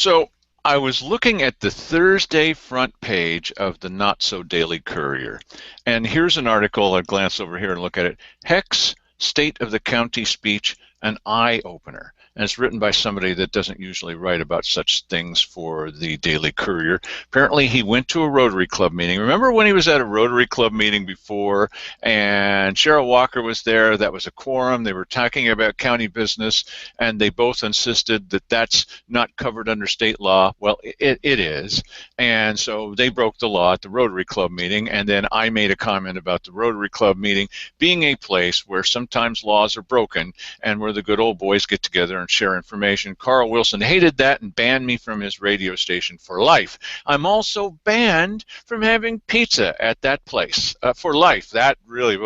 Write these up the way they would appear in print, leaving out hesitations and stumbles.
So I was looking at the Thursday front page of the Not So Daily Courier, and here's an article. I glance over here and look at it. Heck's State of the County speech, an eye-opener. And it's written by somebody that doesn't usually write about such things for the Daily Courier. Apparently, he went to a Rotary Club meeting. Remember when he was at a Rotary Club meeting before, and Cheryl Walker was there? That was a quorum. They were talking about county business, and they both insisted that that's not covered under state law. Well, it is. And so they broke the law at the Rotary Club meeting, and then I made a comment about the Rotary Club meeting being a place where sometimes laws are broken and where the good old boys get together and share information. Carl Wilson hated that and banned me from his radio station for life. I'm also banned from having pizza at that place for life. That really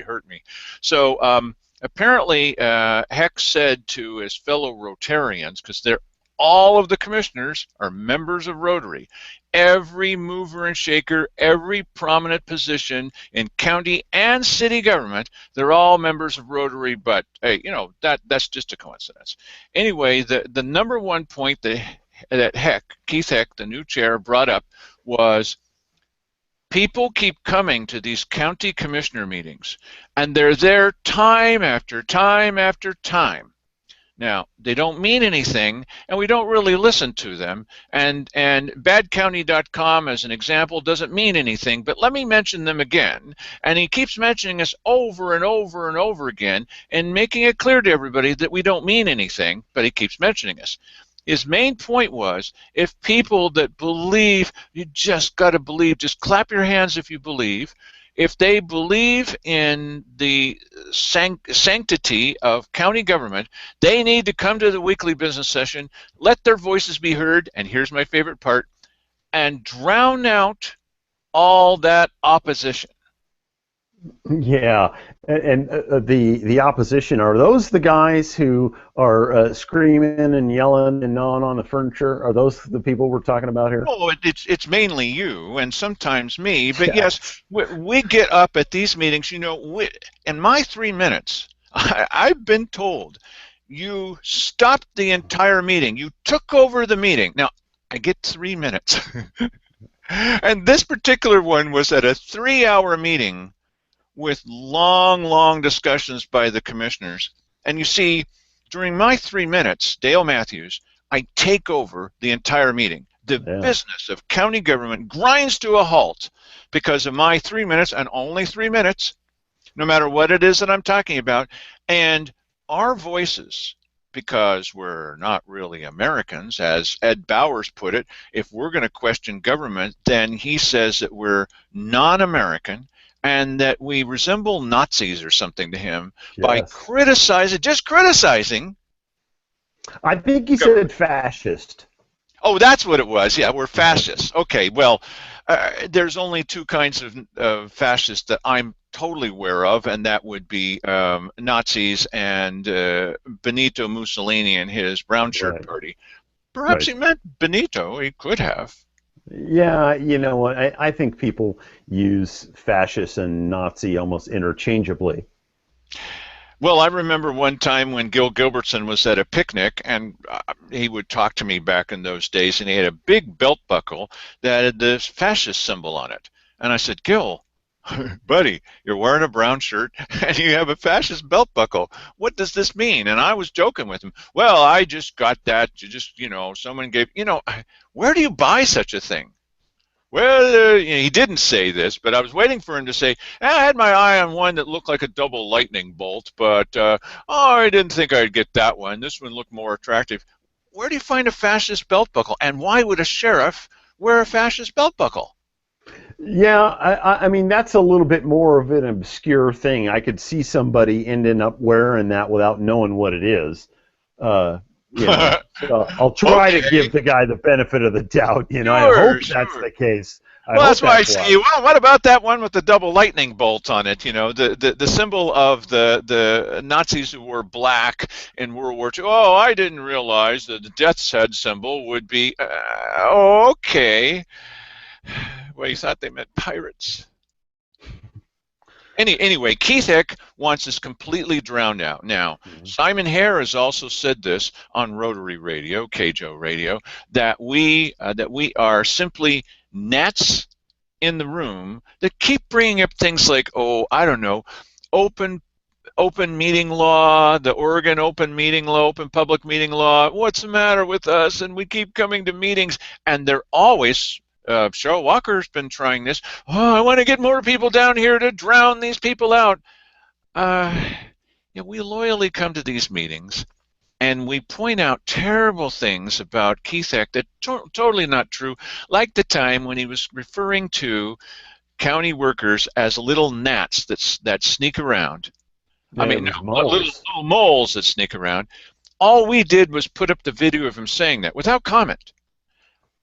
hurt me. So apparently Heck said to his fellow Rotarians, because all of the commissioners are members of Rotary. Every mover and shaker, every prominent position in county and city government, they're all members of Rotary, but hey, that's just a coincidence. Anyway, the number one point that Keith Heck, the new chair, brought up was people keep coming to these county commissioner meetings, and they're there time after time after time. Now, they don't mean anything, and we don't really listen to them. And BadCounty.com, as an example, doesn't mean anything, but let me mention them again. And he keeps mentioning us over and over and over again and making it clear to everybody that we don't mean anything, but he keeps mentioning us. His main point was, if people that believe, you just got to believe, just clap your hands if you believe. If they believe in the sanctity of county government, they need to come to the weekly business session, let their voices be heard, and here's my favorite part, and drown out all that opposition. Yeah, and the opposition, are those the guys who are screaming and yelling and gnawing on the furniture? Are those the people we're talking about here? Oh, it's mainly you and sometimes me, but yes, we get up at these meetings. In my 3 minutes, I've been told you stopped the entire meeting. You took over the meeting. Now, I get 3 minutes. And this particular one was at a 3-hour meeting with long discussions by the commissioners. And you see, during my 3 minutes, Dale Matthews, I take over the entire meeting. The business of county government grinds to a halt because of my 3 minutes, and only 3 minutes, no matter what it is that I'm talking about. And our voices, because we're not really Americans, as Ed Bowers put it, if we're going to question government, then he says that we're non-American, and that we resemble Nazis or something to him by just criticizing. I think he said fascist. Oh, that's what it was. Yeah, we're fascists. Okay, well, there's only two kinds of fascists that I'm totally aware of, and that would be Nazis and Benito Mussolini and his brown shirt party. Perhaps he meant Benito. He could have. Yeah, you know what? I think people use fascist and Nazi almost interchangeably. Well, I remember one time when Gil Gilbertson was at a picnic, and he would talk to me back in those days, and he had a big belt buckle that had this fascist symbol on it. And I said, Gil, buddy, you're wearing a brown shirt and you have a fascist belt buckle. What does this mean? And I was joking with him. Well, I just got that. Someone gave, where do you buy such a thing? Well, he didn't say this, but I was waiting for him to say, I had my eye on one that looked like a double lightning bolt, but I didn't think I'd get that one. This one looked more attractive. Where do you find a fascist belt buckle? And why would a sheriff wear a fascist belt buckle? Yeah, I mean, that's a little bit more of an obscure thing. I could see somebody ending up wearing that without knowing what it is. So I'll try to give the guy the benefit of the doubt. I hope that's the case. Well, that's why I say, well, what about that one with the double lightning bolt on it? The symbol of the Nazis who were black in World War II. Oh, I didn't realize that the death's head symbol would be, okay. Well, you thought they meant pirates. Anyway, Keith Heck wants us completely drowned out. Now, Simon Hare has also said this on Rotary Radio, KJO Radio, that we are simply gnats in the room that keep bringing up things like, oh, I don't know, open meeting law, the Oregon open meeting law, open public meeting law. What's the matter with us? And we keep coming to meetings, and they're always. Cheryl Walker's been trying this. Oh, I want to get more people down here to drown these people out. We loyally come to these meetings, and we point out terrible things about Keith Heck that totally not true, like the time when he was referring to county workers as little gnats that sneak around. Yeah, little moles that sneak around. All we did was put up the video of him saying that without comment.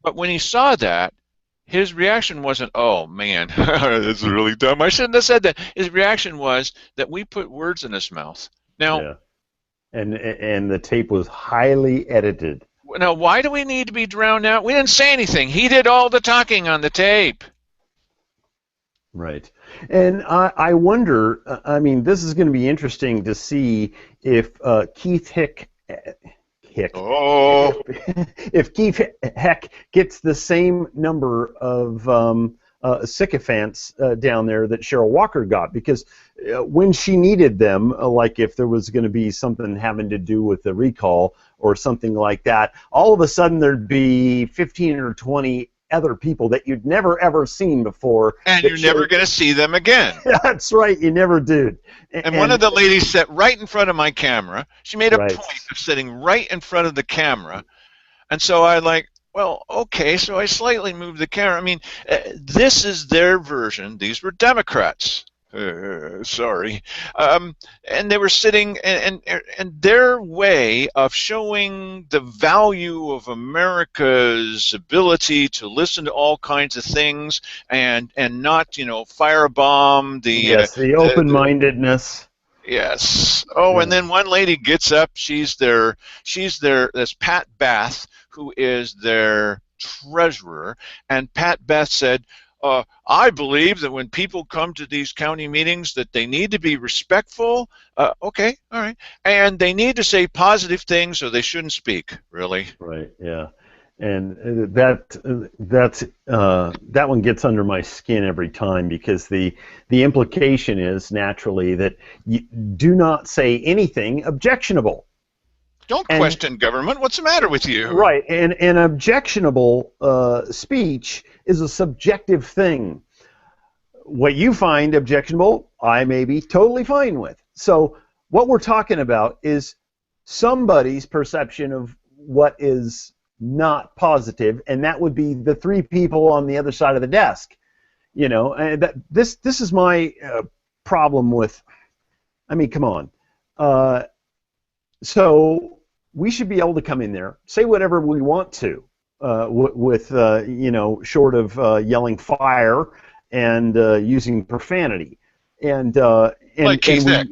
But when he saw that, his reaction wasn't, oh, man, that's really dumb. I shouldn't have said that. His reaction was that we put words in his mouth. Now, yeah. And the tape was highly edited. Now, why do we need to be drowned out? We didn't say anything. He did all the talking on the tape. Right. And I wonder, I mean, this is going to be interesting to see if Keith Heck, if Keith Heck gets the same number of sycophants down there that Cheryl Walker got, because when she needed them, like if there was going to be something having to do with the recall or something like that, all of a sudden there'd be 15 or 20 other people that you'd never ever seen before. And you're never going to see them again. That's right, you never did. And one of the ladies sat right in front of my camera. She made a point of sitting right in front of the camera. And so I well, okay, so I slightly moved the camera. I mean, this is their version. These were Democrats. Sorry. And they were sitting, and their way of showing the value of America's ability to listen to all kinds of things and not, firebomb the open-mindedness. Yes. Oh, and then one lady gets up. She's their this Pat Bath, who is their treasurer, and Pat Bath said, I believe that when people come to these county meetings that they need to be respectful, okay, all right, and they need to say positive things or they shouldn't speak, really. Right, yeah. And that one gets under my skin every time, because the implication is naturally that you do not say anything objectionable. Don't question government. What's the matter with you? Right, and objectionable speech is a subjective thing. What you find objectionable, I may be totally fine with. So what we're talking about is somebody's perception of what is not positive, and that would be the three people on the other side of the desk. And this is my problem with. I mean, come on. So we should be able to come in there, say whatever we want to, with short of yelling fire and using profanity, and like Keith Heck.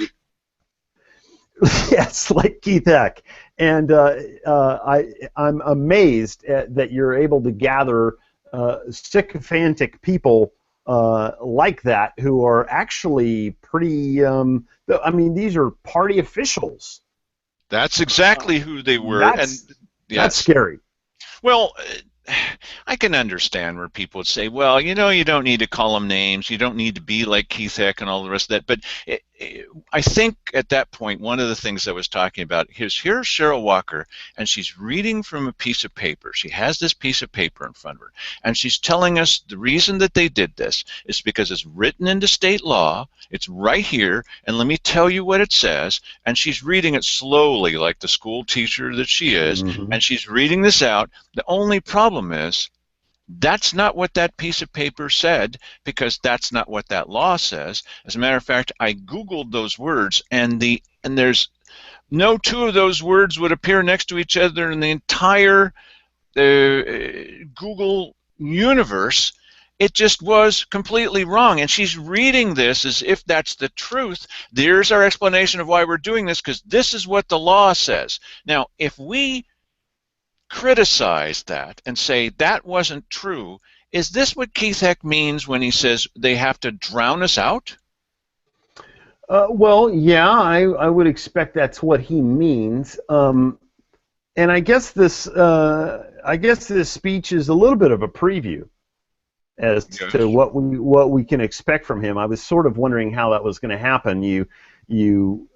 Yes, like Keith Heck. And I'm amazed that you're able to gather sycophantic people like that, who are actually pretty. I mean, these are party officials. That's exactly who they were. That's scary. Well, I can understand where people would say, well, you don't need to call them names. You don't need to be like Keith Heck and all the rest of that. But I think at that point, one of the things I was talking about is here's Cheryl Walker, and she's reading from a piece of paper. She has this piece of paper in front of her, and she's telling us the reason that they did this is because it's written into state law. It's right here, and let me tell you what it says. And she's reading it slowly, like the school teacher that she is, and she's reading this out. The only problem is that's not what that piece of paper said, because that's not what that law says. As a matter of fact, I Googled those words, and there's no two of those words would appear next to each other in the entire Google universe. It just was completely wrong, and she's reading this as if that's the truth. There's our explanation of why we're doing this, because this is what the law says. Now, if we criticize that and say that wasn't true, is this what Keith Heck means when he says they have to drown us out? Well, yeah, I would expect that's what he means. And I guess this speech is a little bit of a preview as to Yes. what we can expect from him. I was sort of wondering how that was going to happen. You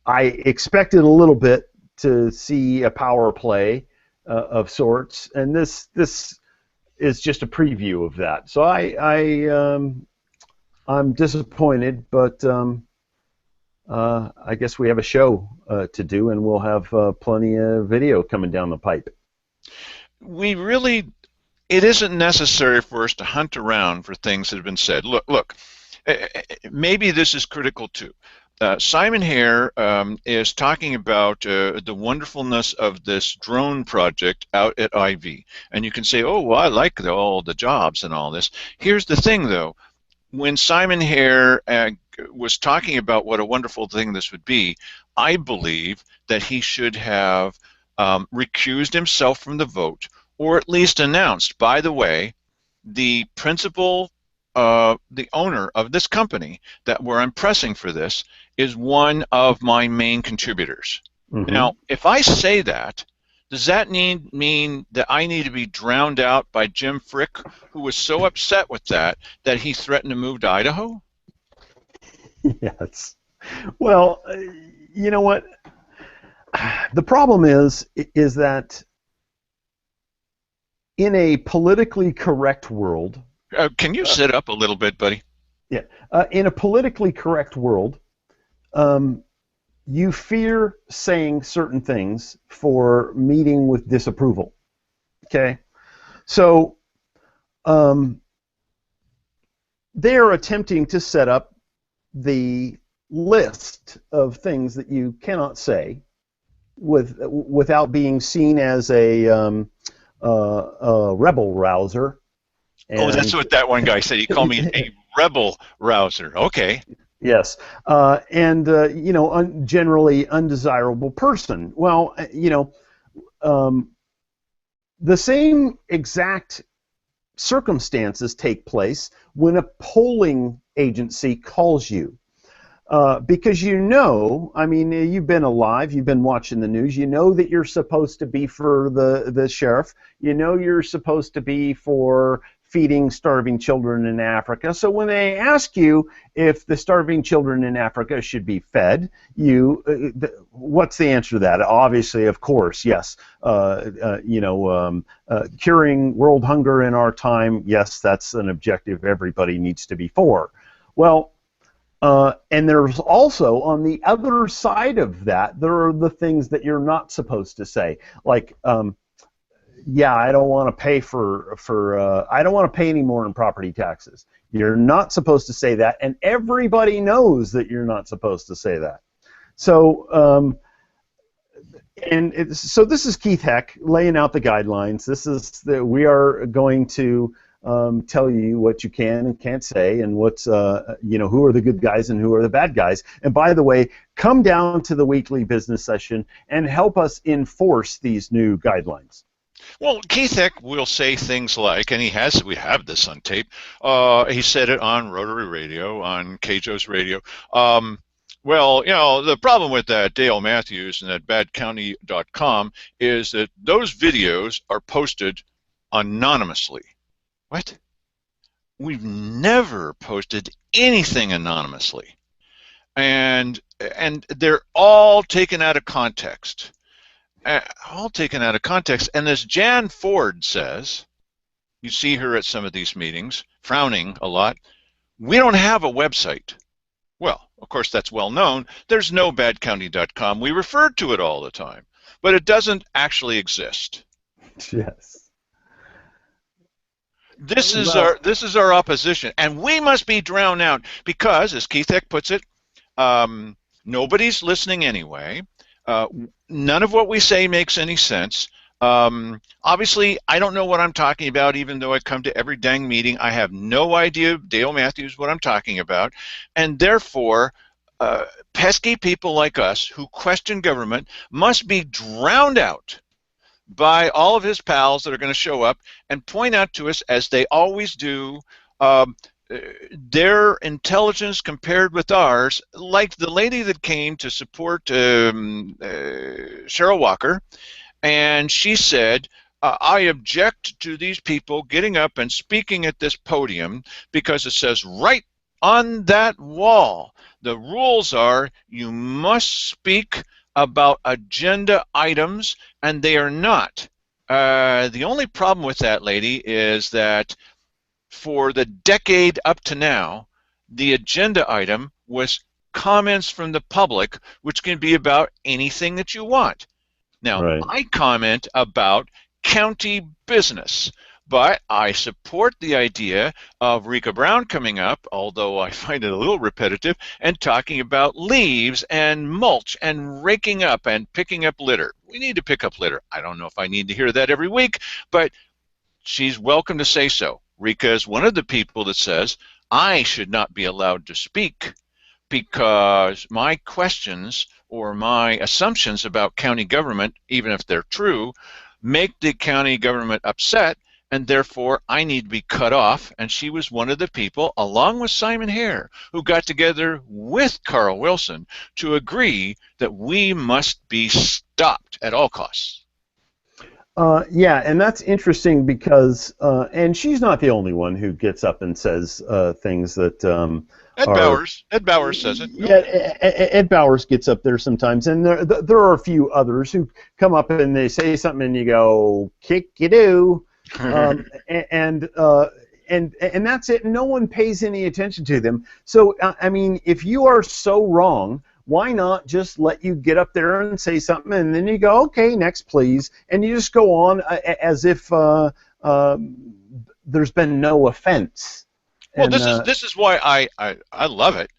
I expected a little bit to see a power play of sorts, and this is just a preview of that. So I'm disappointed, but I guess we have a show to do, and we'll have plenty of video coming down the pipe. We really, it isn't necessary for us to hunt around for things that have been said. Look, maybe this is critical too. Simon Hare is talking about the wonderfulness of this drone project out at IV. And you can say, oh, well, I like all the jobs and all this. Here's the thing, though. When Simon Hare was talking about what a wonderful thing this would be, I believe that he should have recused himself from the vote, or at least announced, by the way, the principal, the owner of this company that where I'm pressing for this is one of my main contributors. Mm-hmm. Now, if I say that, does that mean that I need to be drowned out by Jim Frick, who was so upset with that he threatened to move to Idaho? Yes. Well, you know what? The problem is that in a politically correct world, Can you sit up a little bit, buddy? yeah, in a politically correct world, you fear saying certain things for meeting with disapproval. Okay, so they are attempting to set up the list of things that you cannot say without being seen as a rebel rouser. Oh, that's And what that one guy said. He called me a rebel rouser. Okay. yes, and generally undesirable person. Well, the same exact circumstances take place when a polling agency calls you. Because I mean, you've been alive, you've been watching the news, you know that you're supposed to be for the sheriff, you know you're supposed to be for feeding starving children in Africa. So when they ask you if the starving children in Africa should be fed, what's the answer to that? Obviously, of course, yes. Curing world hunger in our time, yes, that's an objective everybody needs to be for. Well, and there's also, on the other side of that, there are the things that you're not supposed to say, like, yeah, I don't want to pay I don't want to pay any more in property taxes. You're not supposed to say that, and everybody knows that you're not supposed to say that. So, so this is Keith Heck laying out the guidelines. We are going to tell you what you can and can't say, and what's who are the good guys and who are the bad guys. And by the way, come down to the weekly business session and help us enforce these new guidelines. Well, Keith Heck will say things like, and we have this on tape, he said it on Rotary Radio, on KJO's radio, well, the problem with that Dale Matthews and that BadCounty.com is that those videos are posted anonymously. What? We've never posted anything anonymously. And they're all taken out of context. And as Jan Ford says, you see her at some of these meetings, frowning a lot, we don't have a website. Well, of course, that's well known. There's no BadCounty.com. We refer to it all the time, but it doesn't actually exist. Yes. This is our opposition, and we must be drowned out because, as Keith Heck puts it, nobody's listening anyway. None of what we say makes any sense. Obviously, I don't know what I'm talking about, even though I come to every dang meeting. I have no idea, Dale Matthews, what I'm talking about. And therefore, pesky people like us who question government must be drowned out by all of his pals that are going to show up and point out to us, as they always do, their intelligence compared with ours, like the lady that came to support Cheryl Walker, and she said, I object to these people getting up and speaking at this podium because it says right on that wall, the rules are you must speak about agenda items, and they are not. The only problem with that, lady, is that for the decade up to now, the agenda item was comments from the public, which can be about anything that you want. Now, Right. I comment about county business, but I support the idea of Rika Brown coming up, although I find it a little repetitive, and talking about leaves and mulch and raking up and picking up litter. We need to pick up litter. I don't know if I need to hear that every week, but she's welcome to say so. Rika is one of the people that says, I should not be allowed to speak because my questions or my assumptions about county government, even if they're true, make the county government upset, and therefore I need to be cut off. And she was one of the people, along with Simon Hare, who got together with Carl Wilson to agree that we must be stopped at all costs. Yeah, and that's interesting because, and she's not the only one who gets up and says things that Ed Bowers says it. Yeah, Ed Bowers gets up there sometimes, and there are a few others who come up and they say something, and you go, kick-you-do, and that's it. No one pays any attention to them. So, I mean, if you are so wrong, why not just let you get up there and say something, and then you go, okay, next, please, and you just go on as if there's been no offense. Well, And, this is why I love it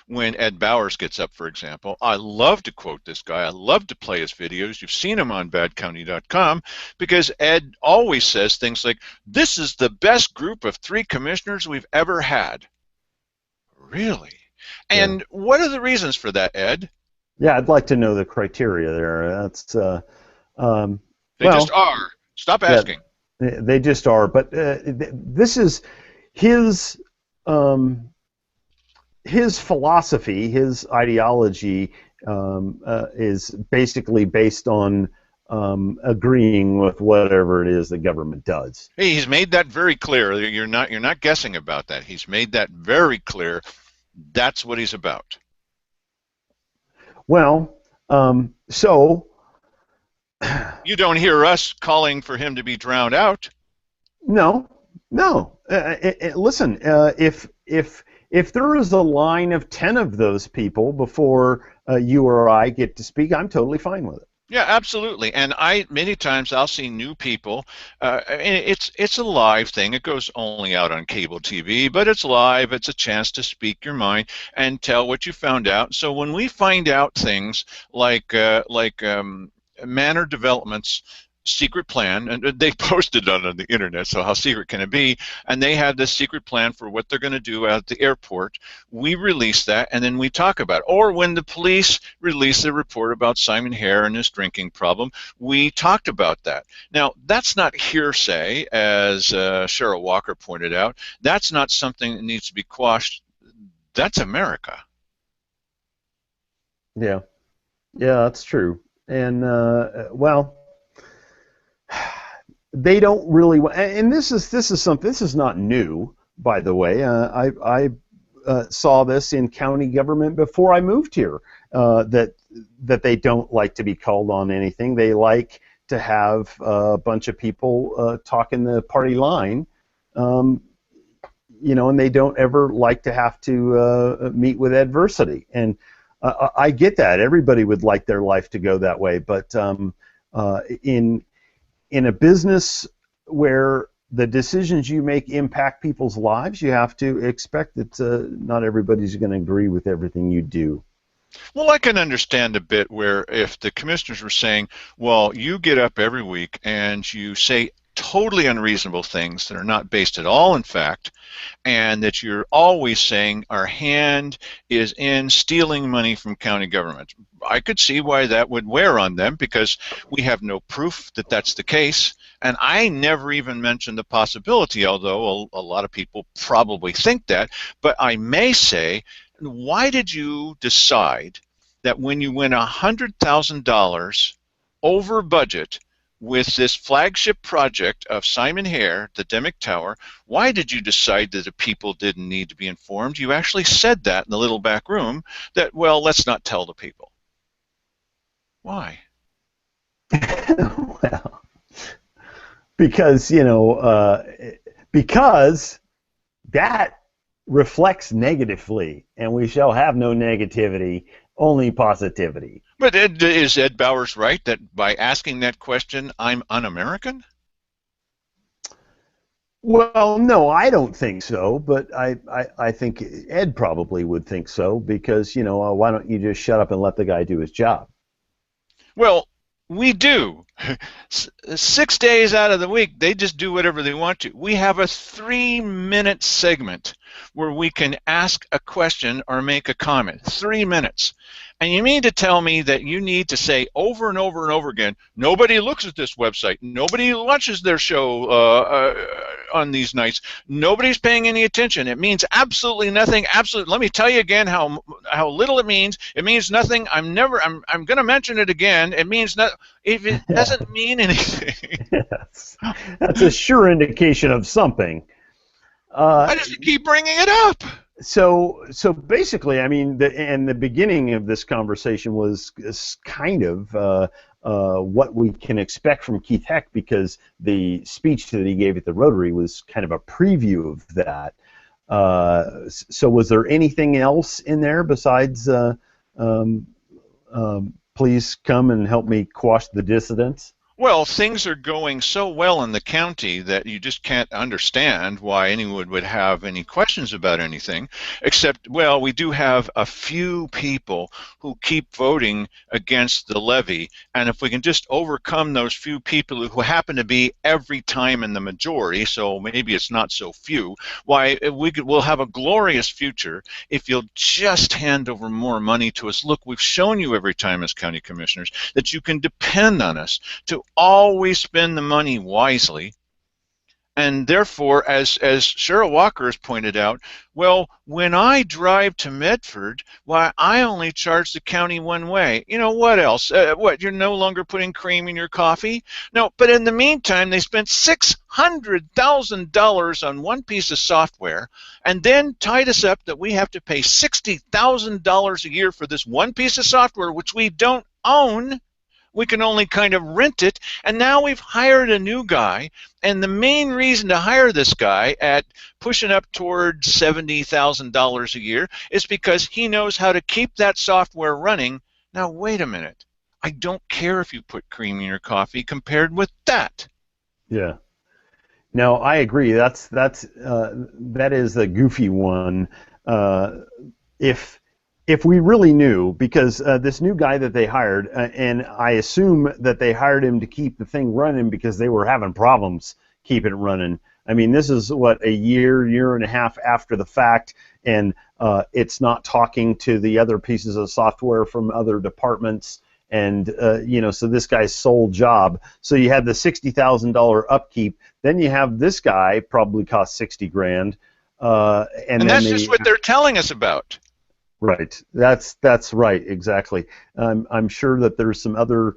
when Ed Bowers gets up, for example. I love to quote this guy. I love to play his videos. You've seen him on BadCounty.com because Ed always says things like, this is the best group of 3 commissioners we've ever had. Really? And what are the reasons for that, Ed? Yeah, I'd like to know the criteria there. That's they just are. Stop asking. Yeah, they just are. But this is his philosophy, his ideology is basically based on agreeing with whatever it is the government does. Hey, he's made that very clear. You're not guessing about that. He's made that very clear. That's what he's about. Well, so you don't hear us calling for him to be drowned out. No. Listen, if there is a line of 10 of those people before you or I get to speak, I'm totally fine with it. Yeah, absolutely. And many times I'll see new people. And it's a live thing. It goes only out on cable TV, but it's live. It's a chance to speak your mind and tell what you found out. So when we find out things like Manor Development's secret plan, and they posted it on the internet, so how secret can it be? And they have this secret plan for what they're going to do at the airport. We release that, and then we talk about it. Or when the police release the report about Simon Hare and his drinking problem, we talked about that. Now, that's not hearsay, as Cheryl Walker pointed out. That's not something that needs to be quashed. That's America. Yeah, that's true. And well, they don't really, and this is not new, by the way. I saw this in county government before I moved here. That they don't like to be called on anything. They like to have a bunch of people talking the party line, and they don't ever like to have to meet with adversity. And I get that. Everybody would like their life to go that way, but in a business where the decisions you make impact people's lives, you have to expect that not everybody's going to agree with everything you do. Well, I can understand a bit where if the commissioners were saying, well, you get up every week and you say totally unreasonable things that are not based at all in fact, and that you're always saying our hand is in stealing money from county government. I could see why that would wear on them, because we have no proof that that's the case. And I never even mentioned the possibility, although a lot of people probably think that. But I may say, why did you decide that when you went $100,000 over budget with this flagship project of Simon Hare, the Demick Tower, why did you decide that the people didn't need to be informed? You actually said that in the little back room, that, well, let's not tell the people. Why? Well, because, because that reflects negatively, and we shall have no negativity, only positivity. But is Ed Bowers right that by asking that question, I'm un-American? Well, no, I don't think so, but I think Ed probably would think so, because, why don't you just shut up and let the guy do his job? Well, we do. 6 days out of the week, they just do whatever they want to. We have a 3-minute segment where we can ask a question or make a comment. 3 minutes. And you mean to tell me that you need to say over and over and over again, nobody looks at this website, nobody watches their show on these nights, nobody's paying any attention. It means absolutely nothing. Absolutely. Let me tell you again how little it means. It means nothing. I'm going to mention it again. It means nothing. If it doesn't mean anything. Yes. That's a sure indication of something. Why does he keep bringing it up? So basically, I mean, the beginning of this conversation was kind of what we can expect from Keith Heck, because the speech that he gave at the Rotary was kind of a preview of that. So was there anything else in there besides please come and help me quash the dissidents? Well, things are going so well in the county that you just can't understand why anyone would have any questions about anything, except, well, we do have a few people who keep voting against the levy, and if we can just overcome those few people who happen to be every time in the majority, so maybe it's not so few, why, we'll have a glorious future if you'll just hand over more money to us. Look, we've shown you every time as county commissioners that you can depend on us to always spend the money wisely. And therefore, as Cheryl Walker has pointed out, well, when I drive to Medford, why, I only charge the county one way. You know, what else? What, you're no longer putting cream in your coffee? No, but in the meantime, they spent $600,000 on one piece of software and then tied us up that we have to pay $60,000 a year for this one piece of software, which we don't own. We can only kind of rent it, and now we've hired a new guy, and the main reason to hire this guy at pushing up towards $70,000 a year is because he knows how to keep that software running. Now, wait a minute. I don't care if you put cream in your coffee compared with that. Yeah. No, I agree. That is the goofy one. If we really knew, because this new guy that they hired, and I assume that they hired him to keep the thing running because they were having problems keeping it running. I mean, this is, what, a year and a half after the fact, and it's not talking to the other pieces of software from other departments, and so this guy's sole job. So you have the $60,000 upkeep, then you have this guy probably cost $60,000, and that's just what they're telling us about. Right. That's right. Exactly. I'm sure that there's some other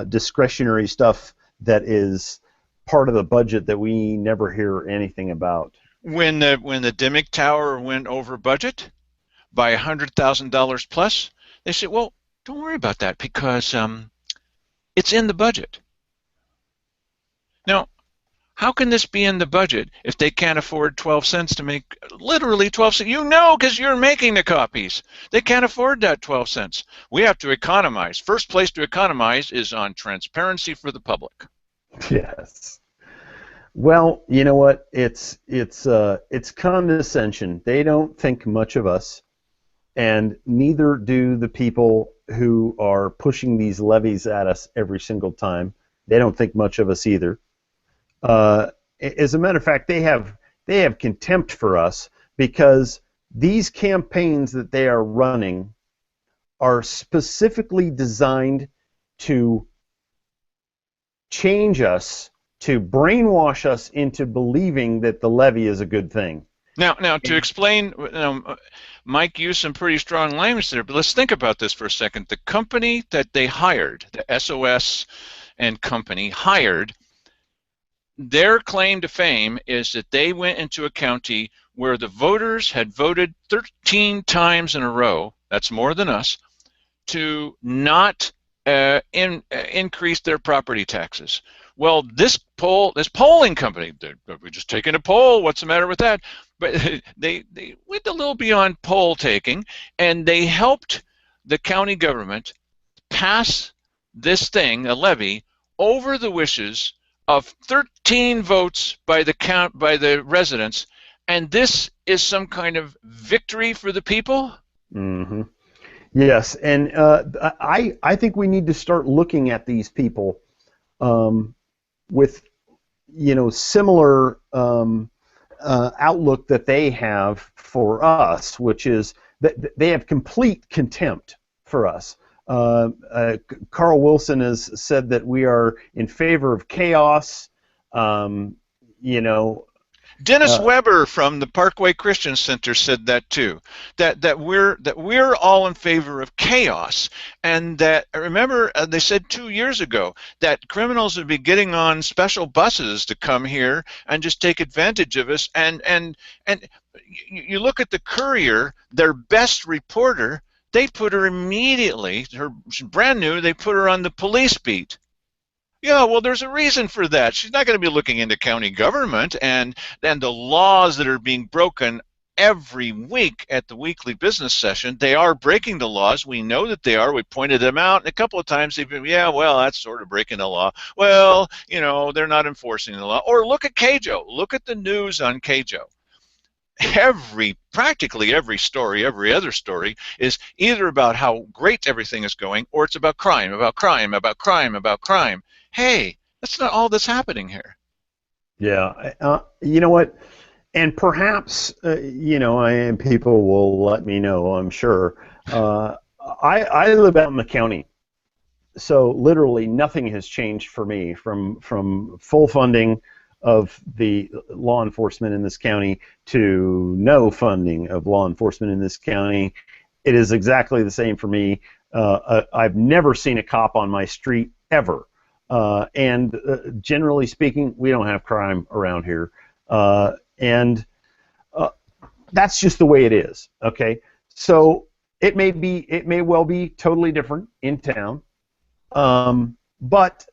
discretionary stuff that is part of the budget that we never hear anything about. When the Demick Tower went over budget by $100,000 plus, they said, well, don't worry about that because it's in the budget. Now, how can this be in the budget if they can't afford 12 cents to make, literally 12 cents? You know, because you're making the copies. They can't afford that 12 cents. We have to economize. First place to economize is on transparency for the public. Yes. Well, you know what? It's condescension. They don't think much of us, and neither do the people who are pushing these levies at us every single time. They don't think much of us either. As a matter of fact, they have contempt for us because these campaigns that they are running are specifically designed to change us, to brainwash us into believing that the levy is a good thing. Now, to explain, Mike used some pretty strong language there, but let's think about this for a second. The company that they hired, the SOS and company hired, their claim to fame is that they went into a county where the voters had voted 13 times in a row, that's more than us, to not increase their property taxes. Well, this polling company, we're just taking a poll, what's the matter with that? But they went a little beyond poll taking, and they helped the county government pass this thing, a levy, over the wishes of 13 votes by the residents, and this is some kind of victory for the people? Mm-hmm. Yes, and I think we need to start looking at these people with similar outlook that they have for us, which is that they have complete contempt for us. Carl Wilson has said that we are in favor of chaos. Dennis Weber from the Parkway Christian Center said that too. That we're all in favor of chaos, and that, remember, they said 2 years ago that criminals would be getting on special buses to come here and just take advantage of us. And you look at the Courier, their best reporter, they put her immediately. She's brand new. They put her on the police beat. Yeah, well, there's a reason for that. She's not going to be looking into county government and the laws that are being broken every week at the weekly business session. They are breaking the laws. We know that they are. We pointed them out, and a couple of times they've been, yeah, well, that's sort of breaking the law. Well, they're not enforcing the law. Or look at CAJO. Look at the news on CAJO. Practically every story, every other story, is either about how great everything is going, or it's about crime, about crime, about crime, about crime. Hey, that's not all that's happening here. Yeah, you know what? And perhaps, people will let me know, I'm sure. I live out in the county, so literally nothing has changed for me from full funding of the law enforcement in this county to no funding of law enforcement in this county. It is exactly the same for me. I've never seen a cop on my street ever. And generally speaking, we don't have crime around here. And that's just the way it is, okay? So it may well be totally different in town. But,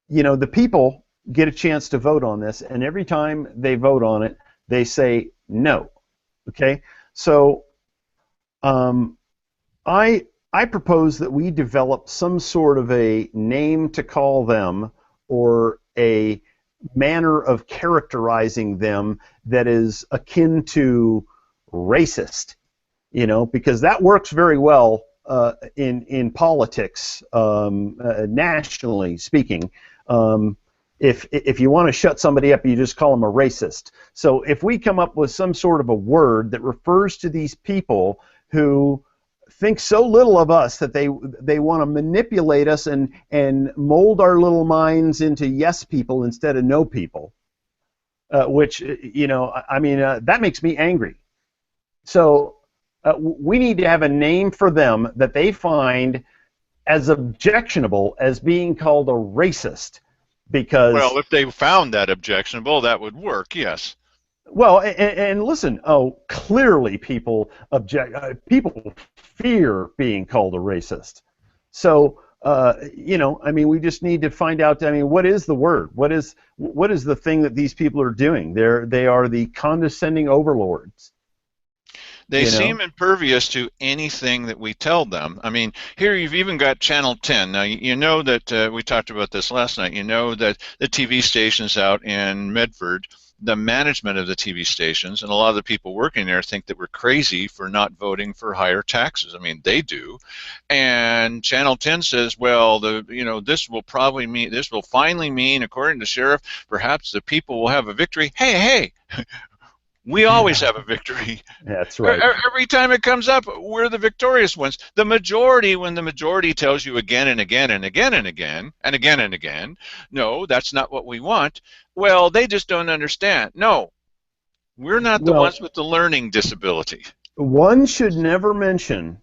the people get a chance to vote on this, and every time they vote on it, they say no, okay? So I propose that we develop some sort of a name to call them, or a manner of characterizing them that is akin to racist, because that works very well in politics, nationally speaking. If you want to shut somebody up, you just call them a racist. So if we come up with some sort of a word that refers to these people who think so little of us that they want to manipulate us and mold our little minds into yes people instead of no people, which that makes me angry. So we need to have a name for them that they find as objectionable as being called a racist, because, well, if they found that objectionable, that would work, yes. Well, and listen, clearly people people fear being called a racist. So, we just need to find out, what is the word? What is the thing that these people are doing? They are the condescending overlords. They seem impervious to anything that we tell them. I mean, here you've even got Channel 10. Now, you know that we talked about this last night. You know that the TV stations out in Medford the management of the TV stations and a lot of the people working there think that we're crazy for not voting for higher taxes. I mean, they do. And Channel 10 says, well, this will finally mean, according to the sheriff, perhaps the people will have a victory. Hey, we always have a victory. That's right. Every time it comes up, we're the victorious ones. The majority, when the majority tells you again and again and again and again and again and again, no, that's not what we want, well, they just don't understand. No, we're not the ones with the learning disability. One should never mention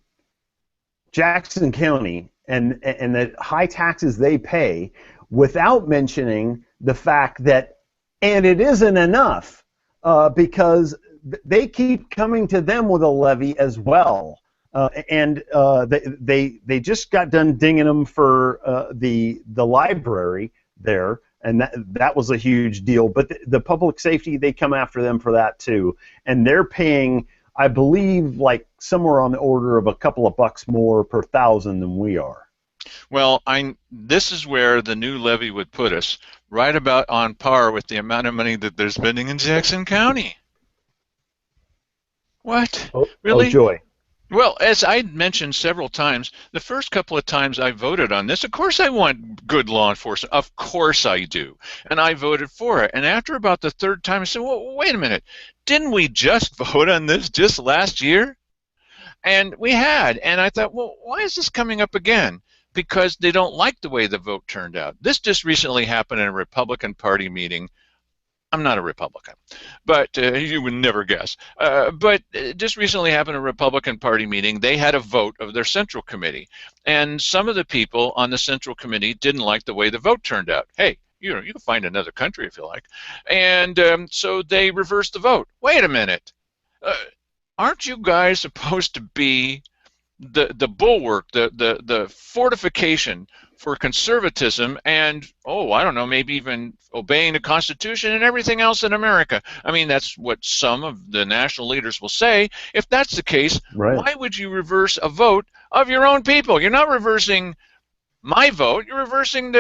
Jackson County and the high taxes they pay without mentioning the fact that, and it isn't enough, because they keep coming to them with a levy as well, and they just got done dinging them for the library there, and that was a huge deal. But the public safety, they come after them for that too, and they're paying, I believe, like somewhere on the order of a couple of bucks more per thousand than we are. Well, this is where the new levy would put us, right about on par with the amount of money that they're spending in Jackson County. What? Really? Oh, joy. Well, as I mentioned several times, the first couple of times I voted on this, of course I want good law enforcement. Of course I do. And I voted for it. And after about the third time, I said, well, wait a minute. Didn't we just vote on this just last year? And we had. And I thought, well, why is this coming up again? Because they don't like the way the vote turned out. This just recently happened in a Republican Party meeting. I'm not a Republican, but you would never guess. But just recently happened in a Republican Party meeting. They had a vote of their Central Committee, and some of the people on the Central Committee didn't like the way the vote turned out. Hey, you can find another country if you like. And so they reversed the vote. Wait a minute. Aren't you guys supposed to be the bulwark, the fortification for conservatism and, I don't know, maybe even obeying the Constitution and everything else in America? I mean, that's what some of the national leaders will say. If that's the case, right, why would you reverse a vote of your own people? You're not reversing my vote. You're reversing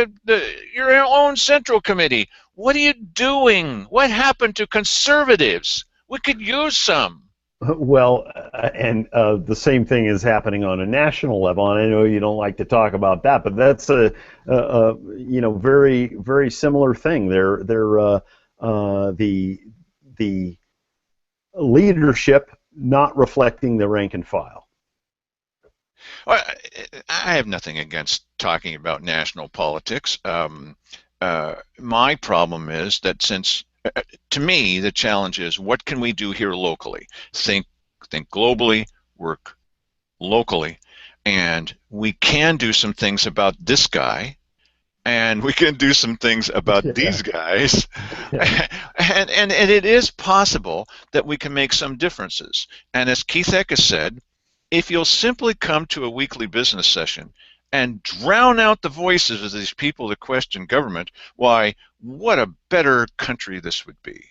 your own Central Committee. What are you doing? What happened to conservatives? We could use some. Well, and the same thing is happening on a national level, and I know you don't like to talk about that, but that's a very, very similar thing. They're the leadership not reflecting the rank and file. I have nothing against talking about national politics. My problem is that to me, the challenge is, what can we do here locally? Think globally, work locally, and we can do some things about this guy, and we can do some things about these guys, and it is possible that we can make some differences. And as Keith Heck has said, if you'll simply come to a weekly business session and drown out the voices of these people that question government, why, what a better country this would be.